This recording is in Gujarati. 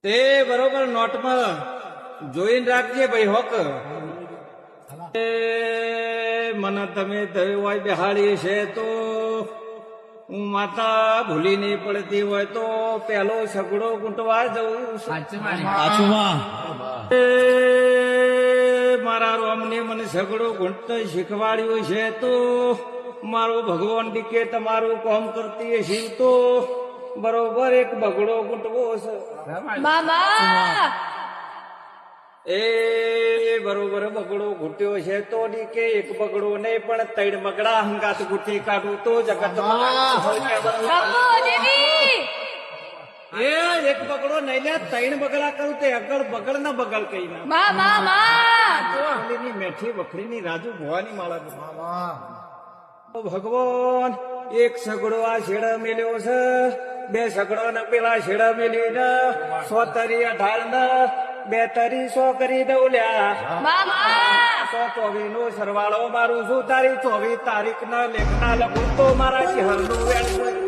તે બરોબર નોટમાં જોઈને રાખજે ભાઈ હોક. એ મને તમે થયું હોય બેહાડી છે તો હું માતા ભૂલી નહીં પડતી હોય તો પેલો સગડો ગુંટવા જવું એ મારા રોમને મને સગડો ગુંટતો શીખવાડ્યું છે તો મારો ભગવાન દીકે તમારું કામ કરતી હશે તો બરોબર એક બગડો ગુંટવો છે એ બરોબર બગડો ઘૂટ્યો છે તો કે એક બગડો નહીં પણ 3 બગડા હંગાત ગુટી કાઢું તો જગત એ એક બગડો નહીં લે 3 બગડા કરું તે અગળ બગડ ના બગડ કઈ ના મેઠી વખડીની રાજુ ભવાની માળા ભગવાન એક સગડો આ છેડા મેલ્યો છે 2 સગડો ને પેલા છેડા મેલી ને 100 તરી 18 ને 2 તરી 100 કરી દઉં લ્યા 124 નો સરવાળો મારું છું તારી 24 તારીખ ના લેખના લખું તો મારા શહેર નું